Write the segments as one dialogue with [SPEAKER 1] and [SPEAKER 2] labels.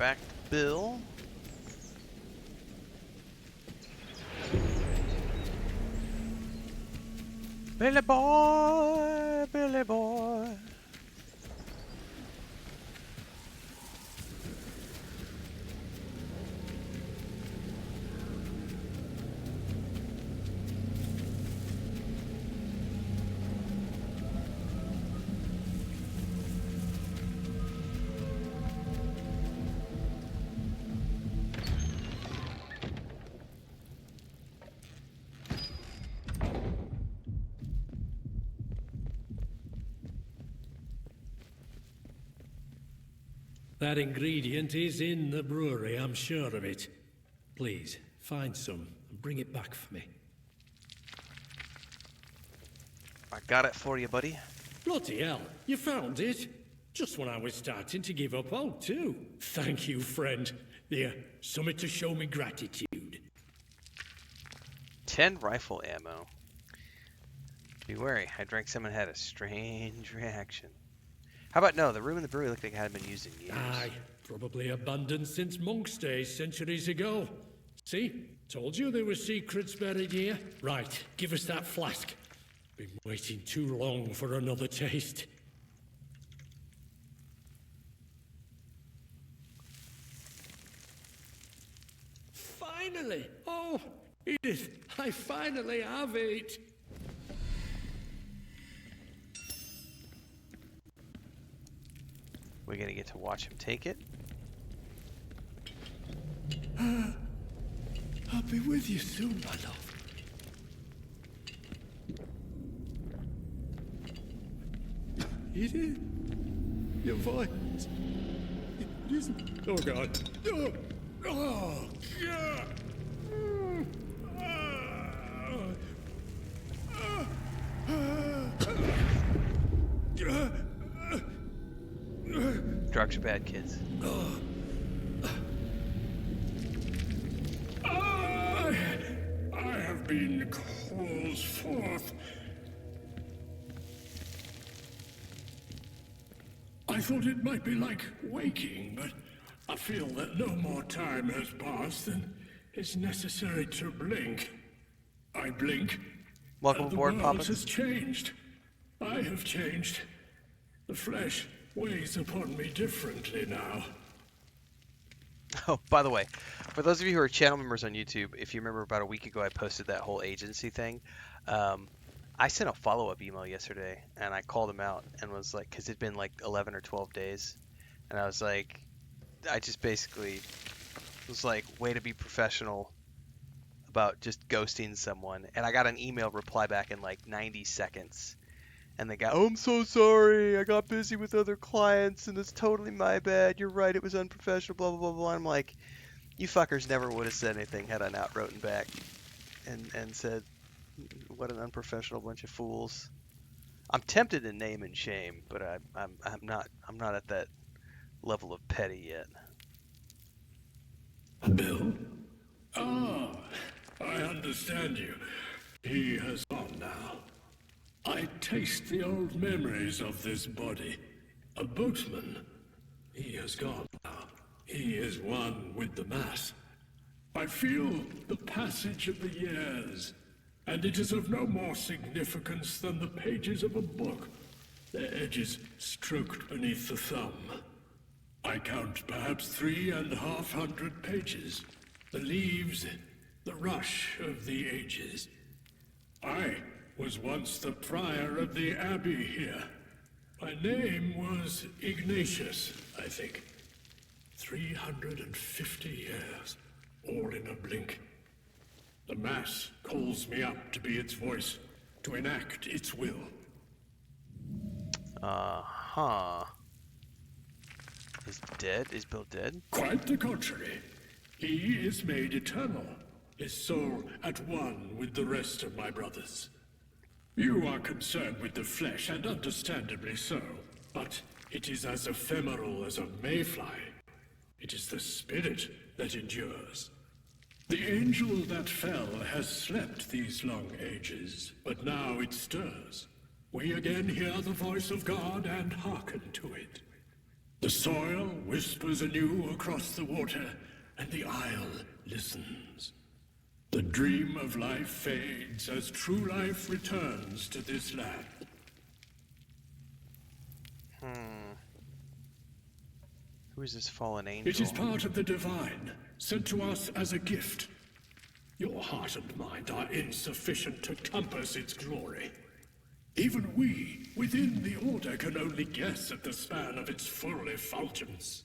[SPEAKER 1] back to Bill. Billy boy, Billy boy.
[SPEAKER 2] That ingredient is in the brewery, I'm sure of it. Please, find some and bring it back for me.
[SPEAKER 1] I got it for you, buddy.
[SPEAKER 2] Bloody hell, you found it? Just when I was starting to give up hope, too. Thank you, friend. There, something to show me gratitude.
[SPEAKER 1] 10 rifle ammo. Be wary, I drank some and had a strange reaction. How about no? The room in the brewery looked like it hadn't been used in years.
[SPEAKER 2] Aye, probably abandoned since Monk's days, centuries ago. See? Told you there were secrets buried here. Right, give us that flask. Been waiting too long for another taste. Finally! Oh, Edith, I finally have it!
[SPEAKER 1] We're gonna get to watch him take it.
[SPEAKER 2] I'll be with you soon, my love. Edith? Your voice. It isn't. Oh, God. Oh, oh God.
[SPEAKER 1] Drugs are bad, kids.
[SPEAKER 2] I have been called forth. I thought it might be like waking, but I feel that no more time has passed than is necessary to blink. I blink.
[SPEAKER 1] Welcome
[SPEAKER 2] and
[SPEAKER 1] aboard,
[SPEAKER 2] the
[SPEAKER 1] Papa.
[SPEAKER 2] world has changed. I have changed. The flesh weighs upon me differently now.
[SPEAKER 1] Oh, by the way, for those of you who are channel members on YouTube, if you remember about a week ago I posted that whole agency thing. I sent a follow-up email yesterday, and I called him out and was like, because it'd been like 11 or 12 days, and I was like, I just basically was like, way to be professional about just ghosting someone, and I got an email reply back in like 90 seconds. And the guy, oh, I'm so sorry. I got busy with other clients, and it's totally my bad. You're right. It was unprofessional, blah, blah, blah, blah. I'm like, you fuckers never would have said anything had I not written back and said, what an unprofessional bunch of fools. I'm tempted to name and shame, but I'm not at that level of petty yet.
[SPEAKER 2] Bill? Ah, I understand you. He has gone now. I taste the old memories of this body. A boatman. He has gone now. He is one with the mass. I feel the passage of the years, and it is of no more significance than the pages of a book, their edges stroked beneath the thumb. I count perhaps 350 pages. The leaves, the rush of the ages. I was once the prior of the abbey here. My name was Ignatius, I think. 350 years, all in a blink. The Mass calls me up to be its voice, to enact its will.
[SPEAKER 1] Uh-huh. Is Bill dead?
[SPEAKER 2] Quite the contrary. He is made eternal, his soul at one with the rest of my brothers. You are concerned with the flesh, and understandably so, but it is as ephemeral as a mayfly. It is the spirit that endures. The angel that fell has slept these long ages, but now it stirs. We again hear the voice of God and hearken to it. The soil whispers anew across the water, and the isle listens. The dream of life fades as true life returns to this land.
[SPEAKER 1] Who is this fallen angel?
[SPEAKER 2] It is part of the divine, sent to us as a gift. Your heart and mind are insufficient to compass its glory. Even we, within the Order, can only guess at the span of its full effulgence.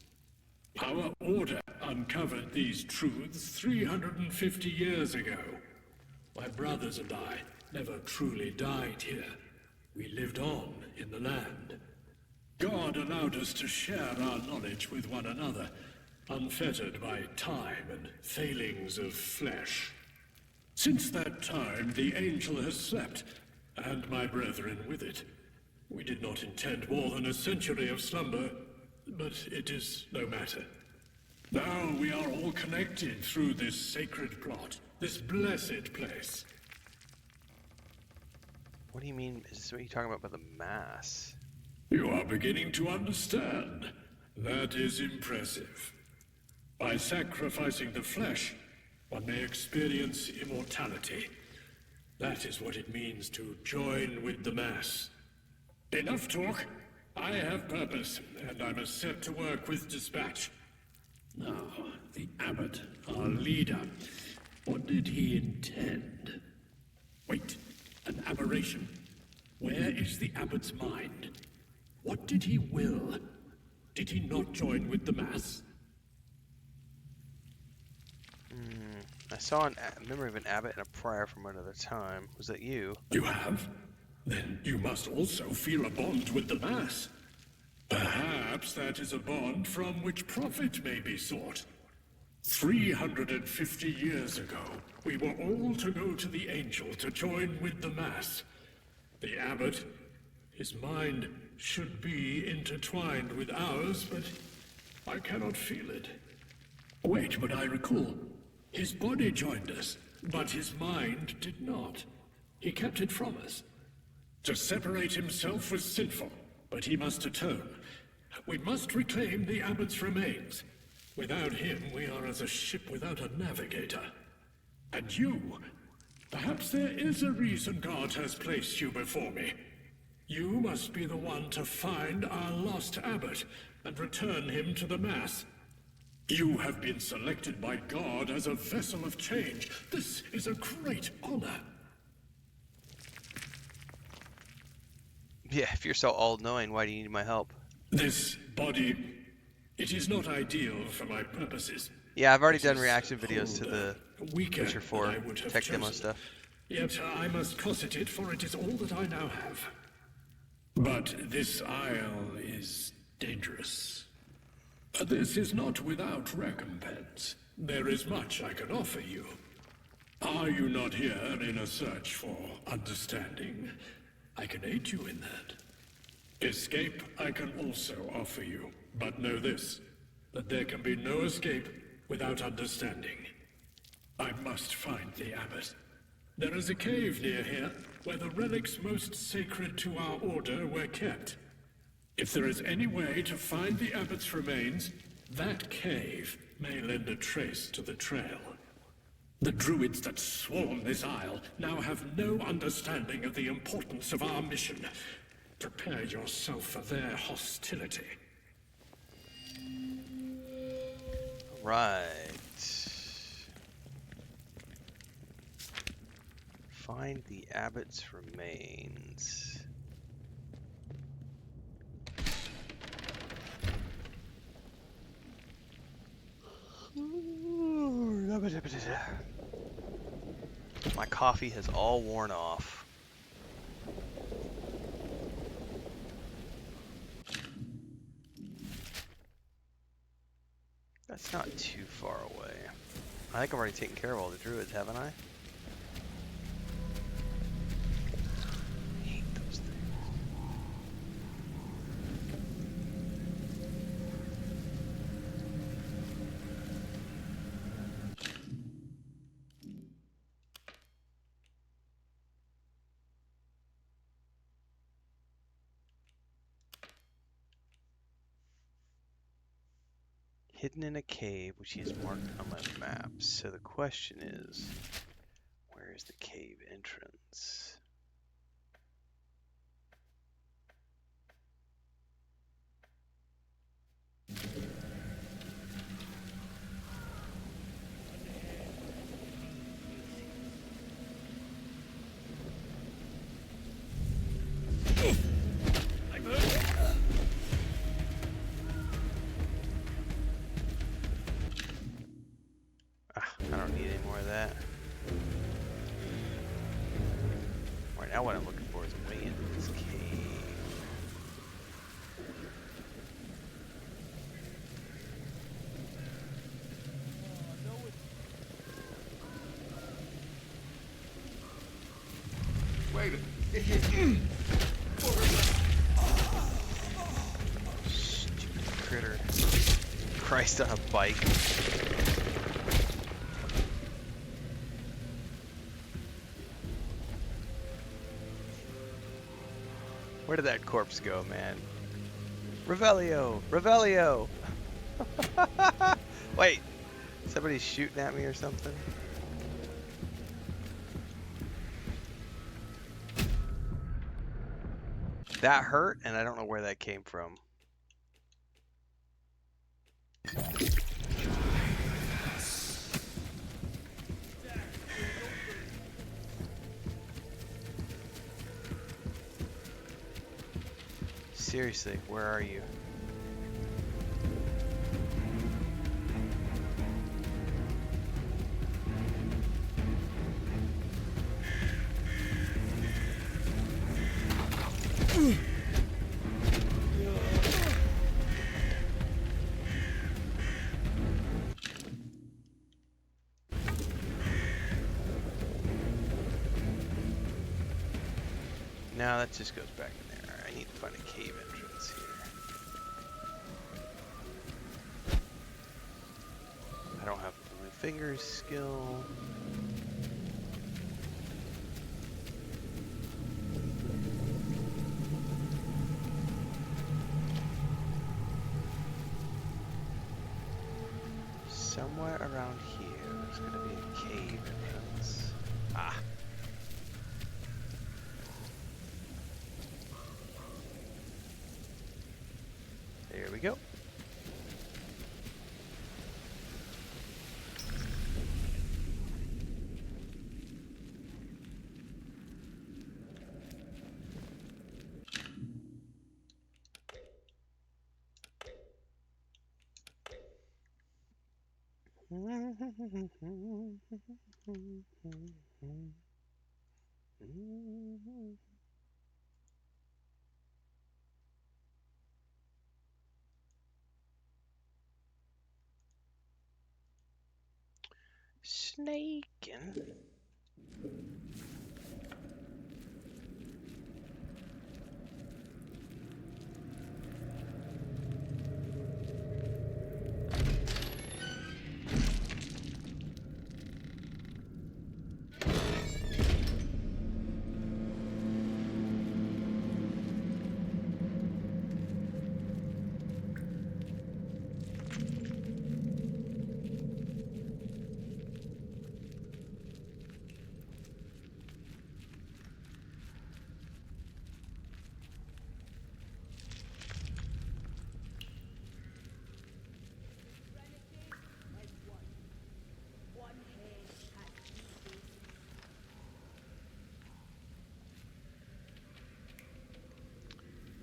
[SPEAKER 2] Our Order uncovered these truths 350 years ago. My brothers and I never truly died here. We lived on in the land. God allowed us to share our knowledge with one another, unfettered by time and failings of flesh. Since that time, the angel has slept, and my brethren with it. We did not intend more than a century of slumber, but it is no matter. Now we are all connected through this sacred plot, this blessed place.
[SPEAKER 1] What do you mean? Is this what you're talking about the mass?
[SPEAKER 2] You are beginning to understand. That is impressive. By sacrificing the flesh, one may experience immortality. That is what it means to join with the mass. Enough talk. I have purpose, and I must set to work with dispatch. Now, the abbot, our leader, what did he intend? Wait, an aberration. Where is the abbot's mind? What did he will? Did he not join with the mass?
[SPEAKER 1] I saw a memory of an abbot and a prior from another time. Was that you?
[SPEAKER 2] You have? Then you must also feel a bond with the mass. Perhaps that is a bond from which profit may be sought. 350 years ago, we were all to go to the angel to join with the mass. The abbot, his mind should be intertwined with ours, but I cannot feel it. Wait, but I recall. His body joined us, but his mind did not. He kept it from us. To separate himself was sinful, but he must atone. We must reclaim the abbot's remains. Without him, we are as a ship without a navigator. And you, perhaps there is a reason God has placed you before me. You must be the one to find our lost abbot and return him to the mass. You have been selected by God as a vessel of change. This is a great honor.
[SPEAKER 1] Yeah, if you're so all-knowing, why do you need my help?
[SPEAKER 2] This body, it is not ideal for my purposes.
[SPEAKER 1] Yeah, I've already done reaction videos to the
[SPEAKER 2] Weaker
[SPEAKER 1] Witcher 4
[SPEAKER 2] than I would have
[SPEAKER 1] tech demo
[SPEAKER 2] chosen.
[SPEAKER 1] stuff.
[SPEAKER 2] Yet I must cosset it, for it is all that I now have. But this isle is dangerous. This is not without recompense. There is much I can offer you. Are you not here in a search for understanding? I can aid you in that. Escape I can also offer you, but know this, that there can be no escape without understanding. I must find the abbot. There is a cave near here where the relics most sacred to our order were kept. If there is any way to find the abbot's remains, that cave may lend a trace to the trail. The druids that swarm this isle now have no understanding of the importance of our mission. Prepare yourself for their hostility.
[SPEAKER 1] Right. Find the abbot's remains. My coffee has all worn off. That's not too far away. I think I've already taken care of all the druids, haven't I? I hate those things. Hidden in a cave, which he has marked on my map. So the question is, where is the cave entrance? Ah, I don't need any more of that. Right now what I'm looking for is a way into this cave.
[SPEAKER 3] Wait.
[SPEAKER 1] Stupid critter. Christ on a bike. Where did that corpse go, man? Revelio! Revelio! Wait, somebody's shooting at me or something? That hurt, and I don't know where that came from. Seriously, where are you? No, that just goes back in there. I need to find a cave entrance here. I don't have blue fingers skill. Somewhere around here there's gonna be a cave entrance. Ah. There we go. Snaking.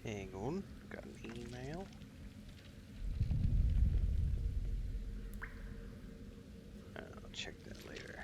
[SPEAKER 1] Hang on, got an email. I'll check that later.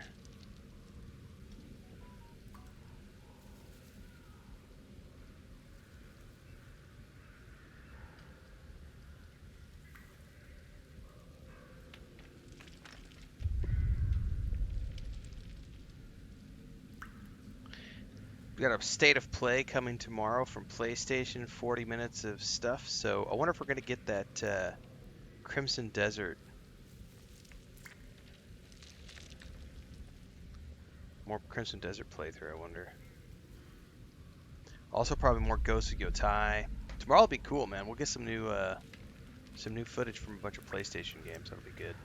[SPEAKER 1] We got a state of play coming tomorrow from PlayStation, 40 minutes of stuff. So I wonder if we're going to get that Crimson Desert. More Crimson Desert playthrough, I wonder. Also probably more Ghost of Yotai. Tomorrow will be cool, man. We'll get some new Some new footage from a bunch of PlayStation games. That'll be good.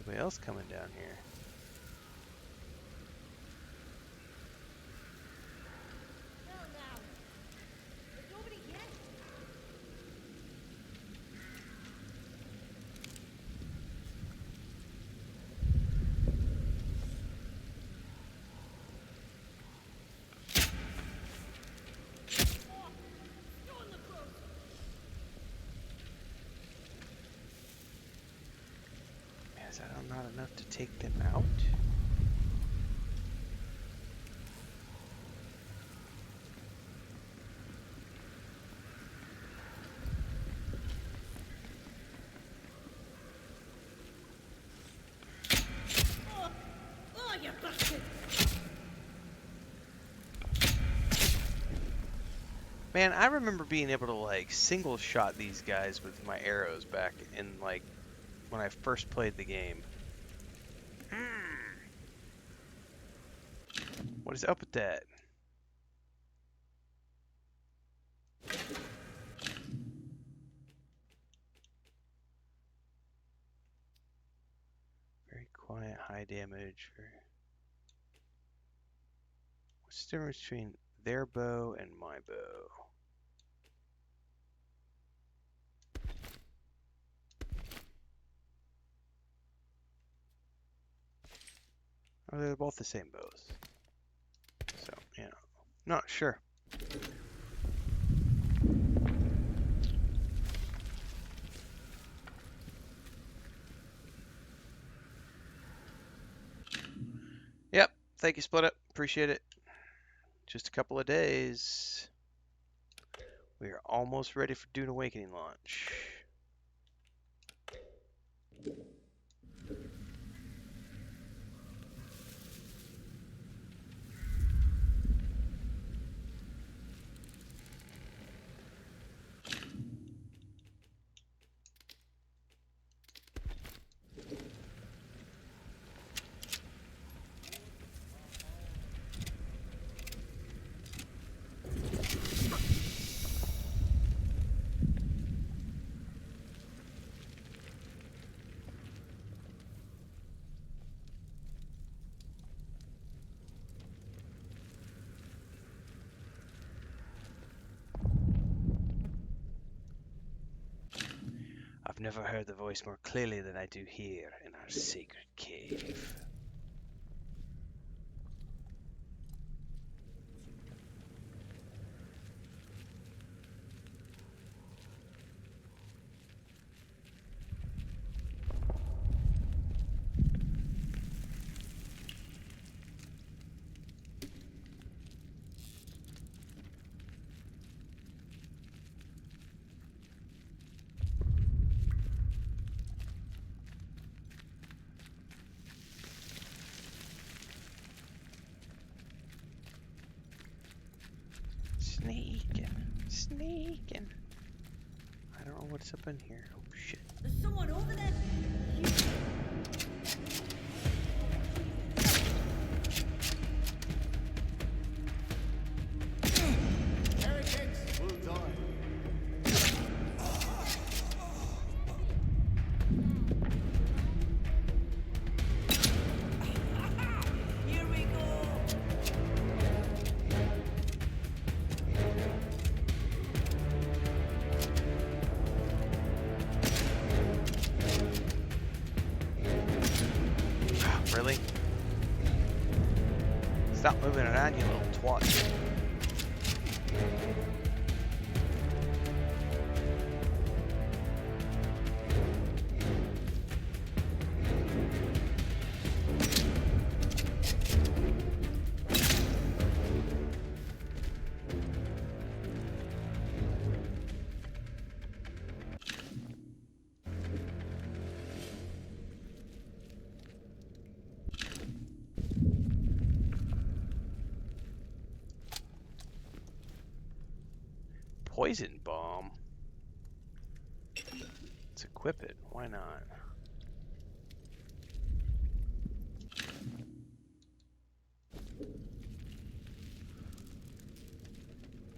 [SPEAKER 1] Anybody else coming down here? Is that not enough to take them out?
[SPEAKER 3] Oh, you bastard!
[SPEAKER 1] Man, I remember being able to like single shot these guys with my arrows back in like when I first played the game. What is up with that? Very quiet, high damage. What's the difference between their bow and my bow? Oh, they're both the same bows. So, yeah. Not sure. Yep. Thank you, Split Up. Appreciate it. Just a couple of days. We are almost ready for Dune Awakening launch. I've never heard the voice more clearly than I do here in our sacred cave. Sneaking. I don't know what's up in here. Oh shit.
[SPEAKER 3] There's someone over there!
[SPEAKER 4] Heretics will die.
[SPEAKER 3] Here we go!
[SPEAKER 1] Really? Stop moving around, you little twat. poison bomb. Let's equip it. Why not?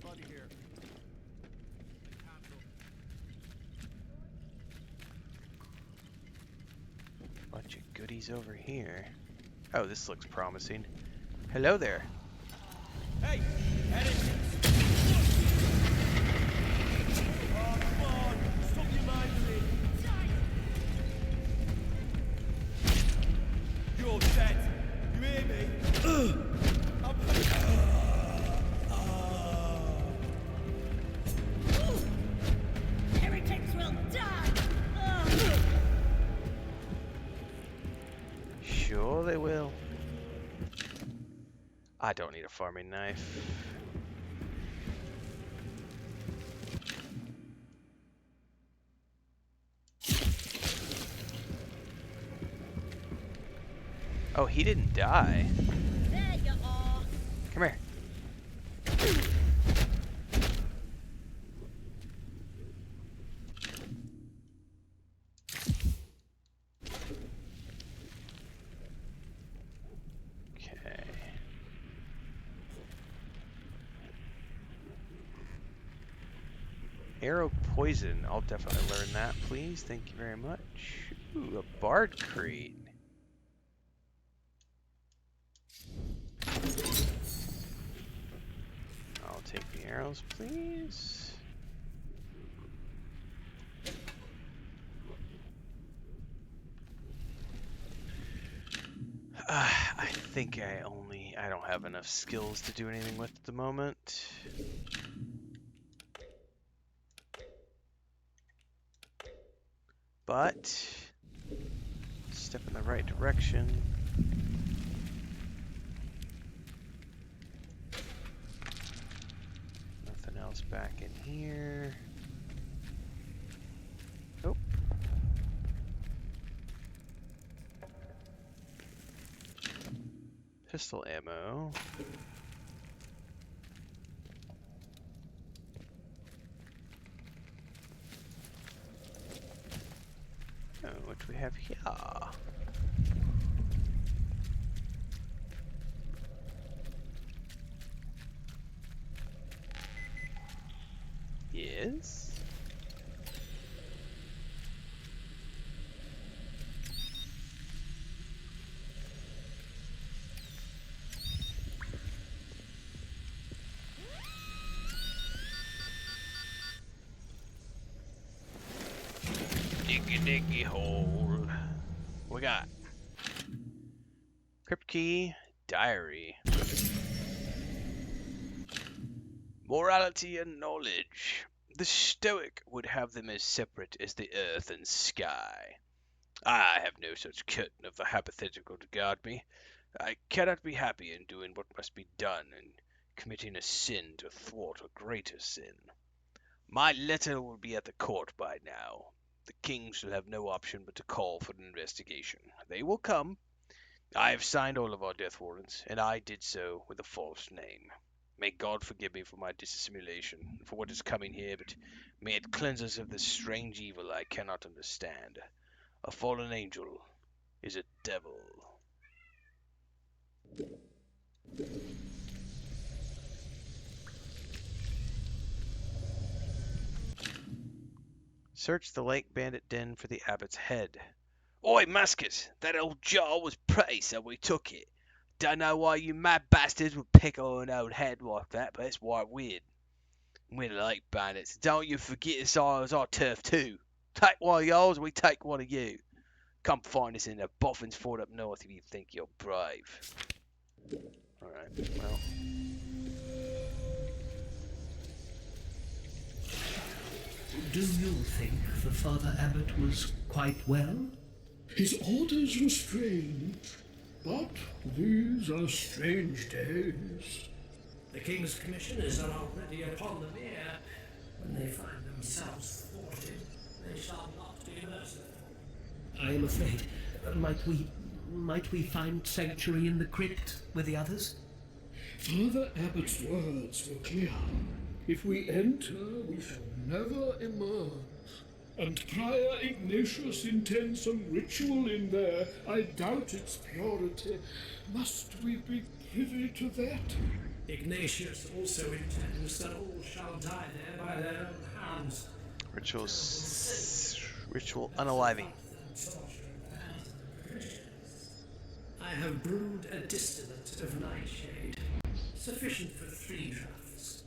[SPEAKER 4] Buddy here.
[SPEAKER 1] Bunch of goodies over here. Oh, this looks promising. Hello there.
[SPEAKER 4] Hey, headed. Oh, come on. Stop your minding. You're dead. You hear me?
[SPEAKER 3] Heretics will die! Ugh.
[SPEAKER 1] Sure they will. I don't need a farming knife. Oh, he didn't die.
[SPEAKER 3] There you are!
[SPEAKER 1] Come here. Okay. Arrow poison. I'll definitely learn that, please. Thank you very much. Ooh, a bard crate. I'll take the arrows, please. I think I don't have enough skills to do anything with at the moment. But, step in the right direction. Nothing else back in here. Nope. Pistol ammo. Oh, what do we have here? Yes. Diggy diggy hole. What we got? Crypt key, diary. Morality and knowledge. The Stoic would have them as separate as the earth and sky. I have no such curtain of the hypothetical to guard me. I cannot be happy in doing what must be done and committing a sin to thwart a greater sin. My letter will be at the court by now. The king shall have no option but to call for an investigation. They will come. I have signed all of our death warrants, and I did so with a false name. May God forgive me for my dissimulation, and for what is coming here, but may it cleanse us of this strange evil I cannot understand. A fallen angel is a devil. Search the Lake Bandit Den for the abbot's head. Oi, Musket! That old jar was pretty, so we took it. Don't know why you mad bastards would pick on an old head like that, but it's quite weird. We're Lake Bandits. Don't you forget it's our turf too. Take one of yours, we take one of you. Come find us in the Boffin's Fort up north if you think you're brave. Alright, well.
[SPEAKER 5] Do you think the Father Abbot was quite well?
[SPEAKER 2] His orders were strange, but these are strange days.
[SPEAKER 5] The King's Commissioners are already upon the mere. When they find themselves thwarted, they shall not be merciful. I am afraid. Might we find sanctuary in the crypt with the others?
[SPEAKER 2] Father Abbot's words were clear. If we enter, we shall never emerge. And Prior Ignatius intends some ritual in there. I doubt its purity. Must we be privy to that?
[SPEAKER 5] Ignatius also intends that all shall die there by their own hands.
[SPEAKER 1] Ritual unaliving.
[SPEAKER 5] I have brewed a distillate of nightshade, sufficient for 3 draughts.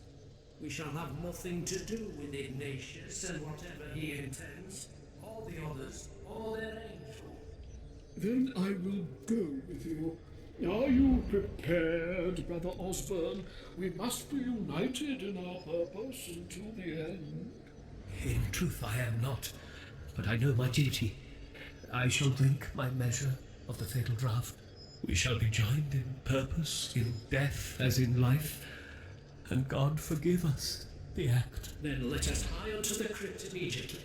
[SPEAKER 5] We shall have nothing to do with Ignatius and whatever he intends, or the others, or their angel.
[SPEAKER 2] Then I will go with you. Are you prepared, Brother Osborne? We must be united in our purpose until the end.
[SPEAKER 5] In truth, I am not, but I know my duty. I shall drink my measure of the fatal draught. We shall be joined in purpose, in death as in life, and God forgive us the act. Then let us hie unto the crypt immediately.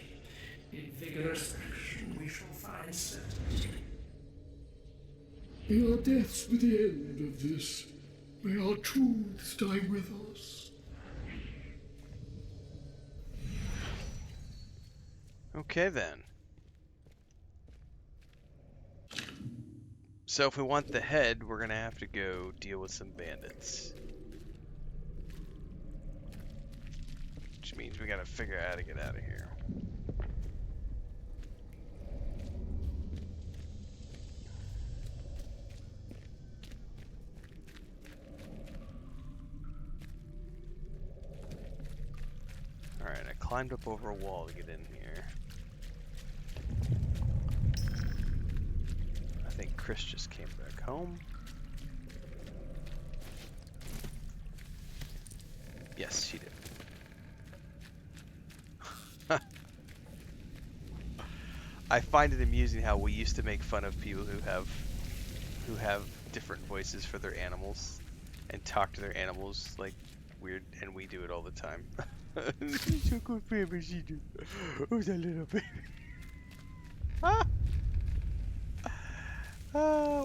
[SPEAKER 5] In vigorous action we shall find certainty.
[SPEAKER 2] May our deaths be the end of this. May our truths die with us.
[SPEAKER 1] Okay then. So if we want the head, we're gonna have to go deal with some bandits. Which means we gotta figure out how to get out of here. Alright, I climbed up over a wall to get in here. I think Chris just came back home. Yes, she did. I find it amusing how we used to make fun of people who have different voices for their animals and talk to their animals like weird, and we do it all the time. She's so good baby, she do. Who's that little baby?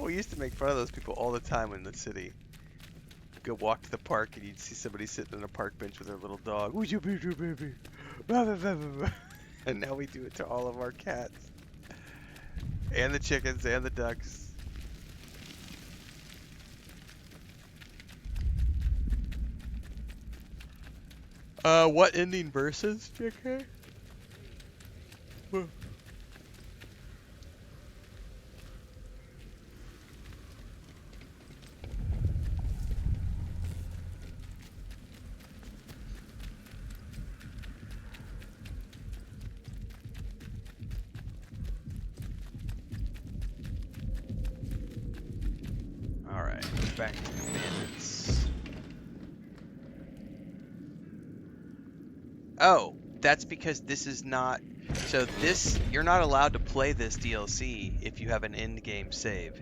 [SPEAKER 1] We used to make fun of those people all the time in the city. Go walk to the park and you'd see somebody sitting on a park bench with their little dog. Who's your baby? And now we do it to all of our cats. And the chickens and the ducks. What ending verses, JK? Alright, back to the bandits. Oh, that's because this is not... So this, you're not allowed to play this DLC if you have an end-game save.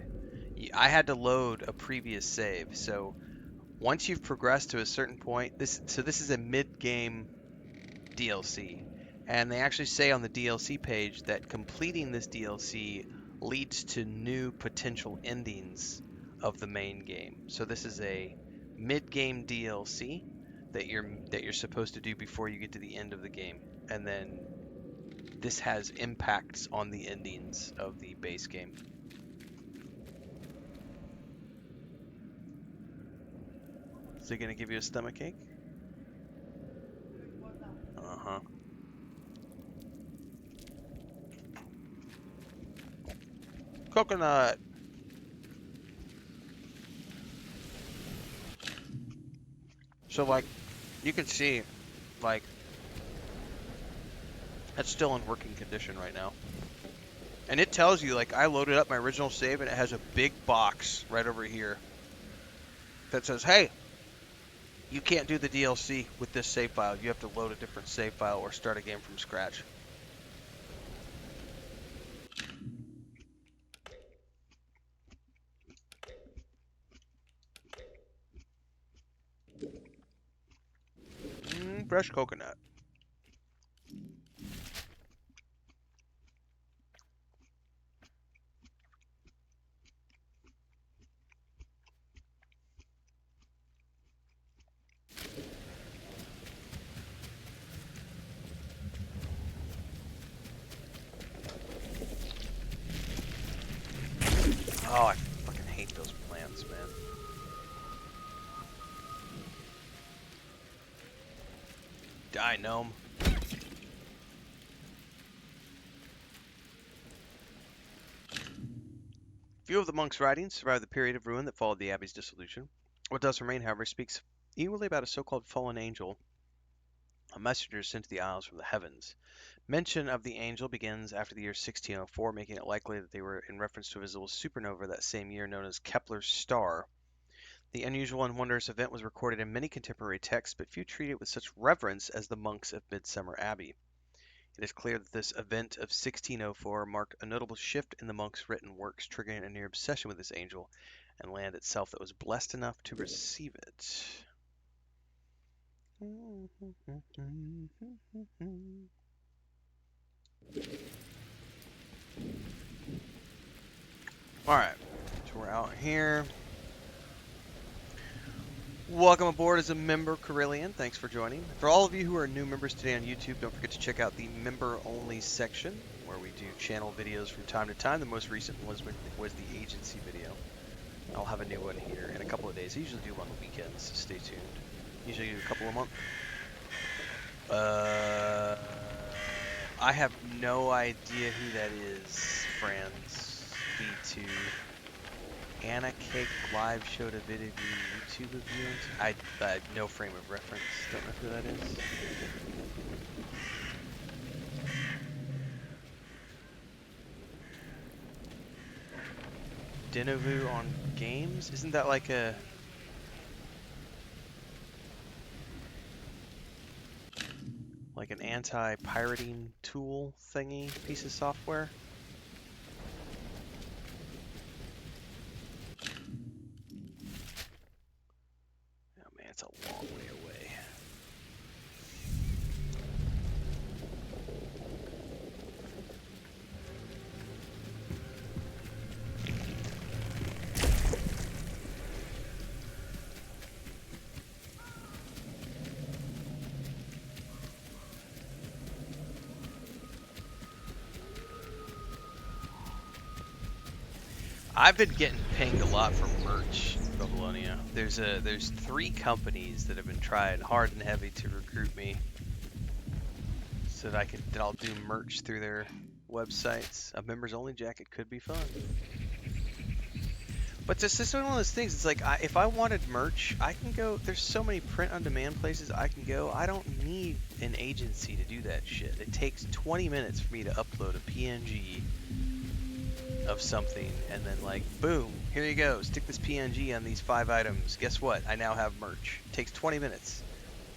[SPEAKER 1] I had to load a previous save, so once you've progressed to a certain point, this is a mid-game DLC. And they actually say on the DLC page that completing this DLC leads to new potential endings of the main game. So this is a mid-game DLC that you're supposed to do before you get to the end of the game. And then this has impacts on the endings of the base game. Is it gonna give you a stomachache? Uh-huh. Coconut. So like, you can see, like, that's still in working condition right now. And it tells you, like, I loaded up my original save and it has a big box right over here that says, hey, you can't do the DLC with this save file. You have to load a different save file or start a game from scratch. Fresh coconut. Oh, I fucking hate those plants, man. Die, gnome. Few of the monks' writings survive the period of ruin that followed the abbey's dissolution. What does remain, however, speaks eagerly about a so-called fallen angel, a messenger sent to the isles from the heavens. Mention of the angel begins after the year 1604, making it likely that they were in reference to a visible supernova that same year known as Kepler's star. The unusual and wondrous event was recorded in many contemporary texts, but few treat it with such reverence as the monks of Midsummer Abbey. It is clear that this event of 1604 marked a notable shift in the monks' written works, triggering a near obsession with this angel and land itself that was blessed enough to receive it. Alright, so we're out here. Welcome aboard as a member, Carillion. Thanks for joining. For all of you who are new members today on YouTube, don't forget to check out the member-only section, where we do channel videos from time to time. The most recent was the agency video. I'll have a new one here in a couple of days. I usually do them on the weekends, so stay tuned. Usually do a couple a month. I have no idea who that is, friends. B2. Anna Cake live showed a video YouTube of you. I have no frame of reference. Don't know who that is. Dinovu on games? Isn't that like an anti-pirating tool thingy piece of software? Oh man, it's a long way away. I've been getting pinged a lot for merch, Babylonia. There's 3 companies that have been trying hard and heavy to recruit me, so that I'll do merch through their websites. A members only jacket could be fun. But this is one of those things. It's like if I wanted merch, I can go. There's so many print-on-demand places I can go. I don't need an agency to do that shit. It takes 20 minutes for me to upload a PNG of something, and then like, boom, here you go. Stick this PNG on these 5 items. Guess what? I now have merch. It takes 20 minutes.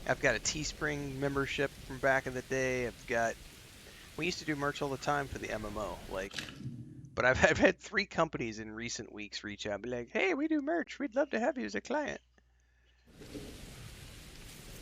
[SPEAKER 1] I've got a Teespring membership from back in the day. We used to do merch all the time for the MMO, but I've had 3 companies in recent weeks reach out and be like, hey, we do merch. We'd love to have you as a client.